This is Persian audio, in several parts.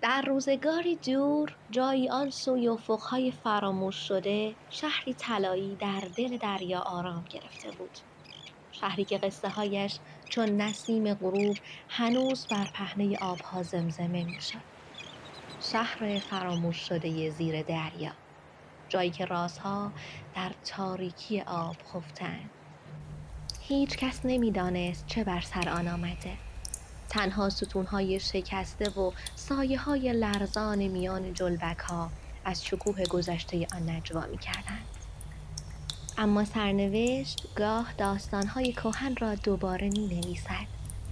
در روزگاری دور، جایی آن سوی افقهای فراموش شده، شهری طلایی در دل دریا آرام گرفته بود. شهری که قصه‌هایش چون نسیم غروب هنوز بر پهنه آبها زمزمه می‌شد. شهر فراموش شده زیر دریا، جایی که رازها در تاریکی آب خفتند. هیچ کس نمی‌دانست چه بر سر آن آمده. تنها ستون‌های شکسته و سایه‌های لرزان میان جلبک‌ها از شکوه گذشته آن نجوا می‌کردند. اما سرنوشت گاه داستان‌های کهن را دوباره می‌نویسد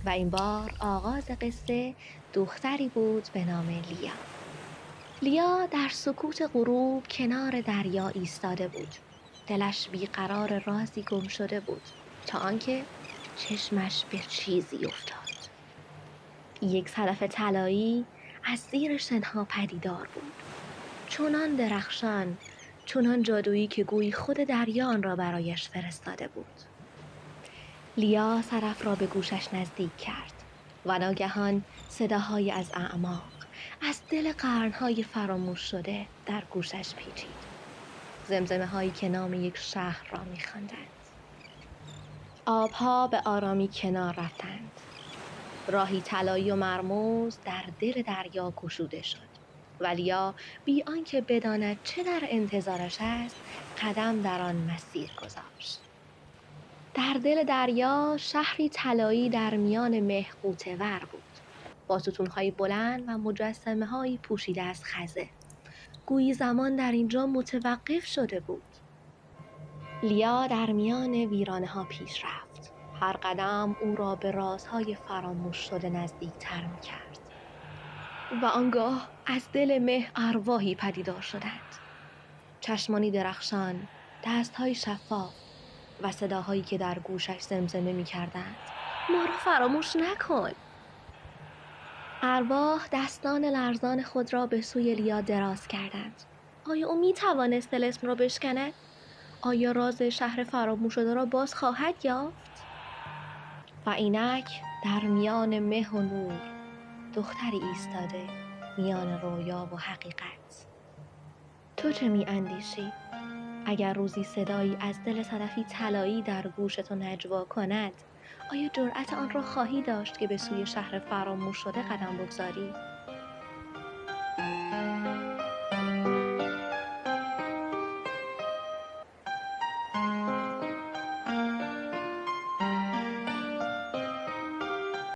و این بار آغاز قصه دختری بود به نام لیا. لیا در سکوت غروب کنار دریا ایستاده بود. دلش بیقرار رازی گم شده بود تا آنکه چشمش به چیزی افتاد. یک صدف طلایی از زیر شنها پدیدار بود. چنان درخشان، چنان جادویی که گویی خود دریا آن را برایش فرستاده بود. لیا صدف را به گوشش نزدیک کرد و ناگهان صداهایی از اعماق، از دل قرنهای فراموش شده در گوشش پیچید. زمزمه هایی که نام یک شهر را می‌خواندند. آبها به آرامی کنار رفتند. راهی طلایی و مرموز در دل دریا گشوده شد و لیا بی آنکه بداند چه در انتظارش است قدم در آن مسیر گذاشت. در دل دریا شهری طلایی در میان مه غوطه‌ور بود، با ستون‌های بلند و مجسمه‌هایی پوشیده از خزه. گویی زمان در اینجا متوقف شده بود. لیا در میان ویرانه‌ها پیش رفت. هر قدم او را به رازهای فراموش شده نزدیکتر می‌کرد. و آنگاه از دل مه ارواحی پدیدار شدند. چشمانی درخشان، دست‌های شفاف و صداهایی که در گوشش زمزمه می‌کردند: ما را فراموش نکن. ارواح دستان لرزان خود را به سوی لیا دراز کردند. آیا او می‌توانست طلسم را بشکند؟ آیا راز شهر فراموش شده را باز خواهد یافت؟ و اینک در میان مه و نور دختری ایستاده میان رویا و حقیقت. تو چه می‌اندیشی؟ اگر روزی صدایی از دل صدفی طلایی در گوش تو نجوا کند، آیا جرأت آن را خواهی داشت که به سوی شهر فراموش شده قدم بگذاری؟